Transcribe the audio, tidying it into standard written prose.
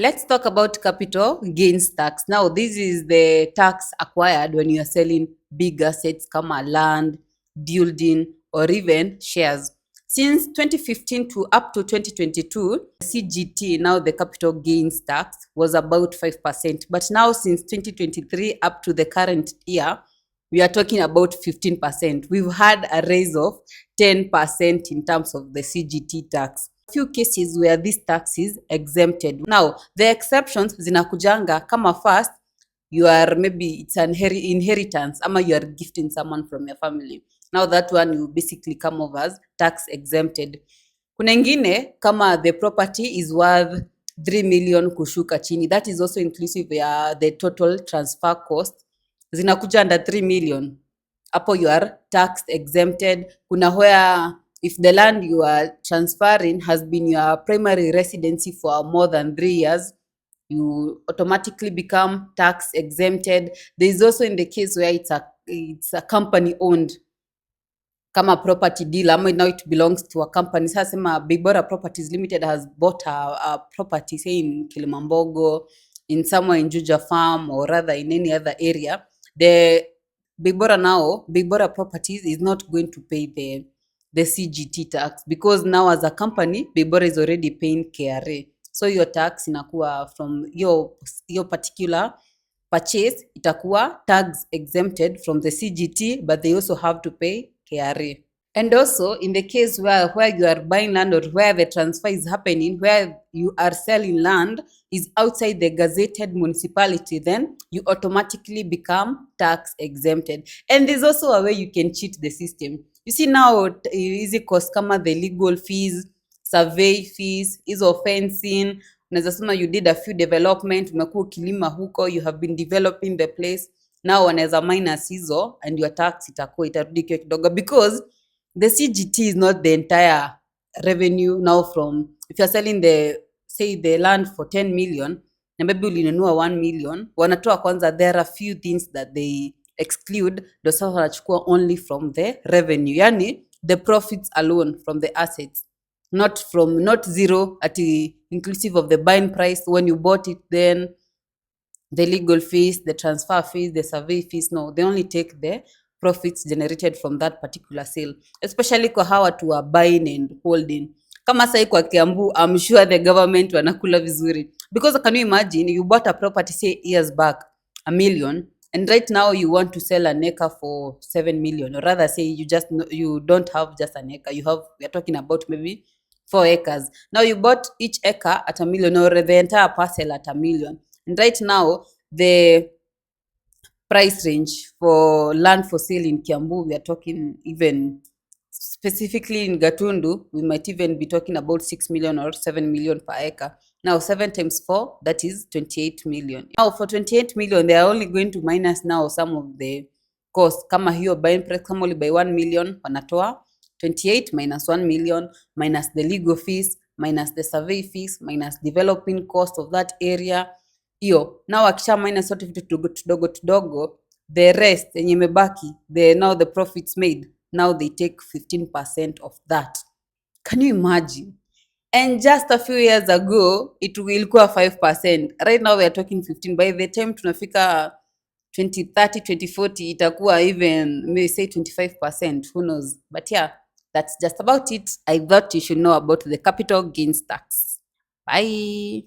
Let's talk about capital gains tax. Now, this is the tax acquired when you are selling big assets kama land, building, or even shares. Since 2015 to up to 2022, CGT, now the capital gains tax, was about 5%. But now since 2023 up to the current year, we are talking about 15%. We've had a raise of 10% in terms of the CGT tax. Few cases where this tax is exempted. Now, the exceptions zinakujanga kama first, you are maybe it's an inheritance ama you are gifting someone from your family. Now that one you basically come off as tax exempted. Kuna ingine kama the property is worth 3 million kushuka chini, that is also inclusive ya the total transfer cost zinakuja under 3 million. Hapo you are tax exempted. Kuna where if the land you are transferring has been your primary residency for more than 3 years, you automatically become tax exempted. There is also in the case where it's a company owned kama property deal ama now it belongs to a company. Sasa sema Bibora Properties Limited has bought a property say in Kilimambogo, in somewhere in Juja Farm, or rather in any other area. The Bibora Properties is not going to pay the CGT tax because now as a company Bibora is already paying KRA. So your tax inakuwa from your particular purchase itakuwa tax exempted from the CGT, but they also have to pay KRA. And also in the case where you are buying land or where the transfer is happening, where you are selling land is outside the gazetted municipality, then you automatically become tax exempted. And there's also a way you can cheat the system. You see now easy cost kama the legal fees, survey fees, hizo fencing, unaweza sema you did a few development, umekuwa ukilima huko, you have been developing the place, now wanaweza minus hizo and your tax itakuwa itarudi kidogo because the CGT is not the entire revenue now from, if you're selling the land for 10 million na maybe ulinunua 1 million, wanatoa kwanza, there are few things that they exclude, ndio sasa wanachukua only from the revenue, yani the profits alone from the assets, not zero at inclusive of the buying price when you bought it, then the legal fees, the transfer fees, the survey fees. No, they only take the profits generated from that particular sale, especially kwa hawa watu wa buying and holding. Kama sai kwa Kiambu, I'm sure the government wanakula vizuri, because can you imagine you bought a property say years back 1 million, and right now you want to sell an acre for 7 million, or rather say you don't have just an acre, we're talking about maybe 4 acres. Now you bought each acre at 1 million, or the entire parcel at 1 million. And right now, the price range for land for sale in Kiambu, we are talking even specifically in Gatundu, we might even be talking about 6 million or 7 million per acre. Now 7 times 4, that is 28 million. Now for 28 million, they are only going to minus now some of the cost. Kama hiyo buying price, kama only by 1 million, wanatoa 28 minus 1 million, minus the legal fees, minus the survey fees, minus developing cost of that area. Hiyo now akisha minus sote vitu tudogo, the rest yenye imebaki, now the profits made, now they take 15% of that. Can you imagine? And just a few years ago it ilikuwa 5%. Right now we are talking 15. By the time tunafika 2030 2040 itakuwa even maybe say 25%, who knows. But yeah, that's just about it. I thought you should know about the capital gains tax. Bye.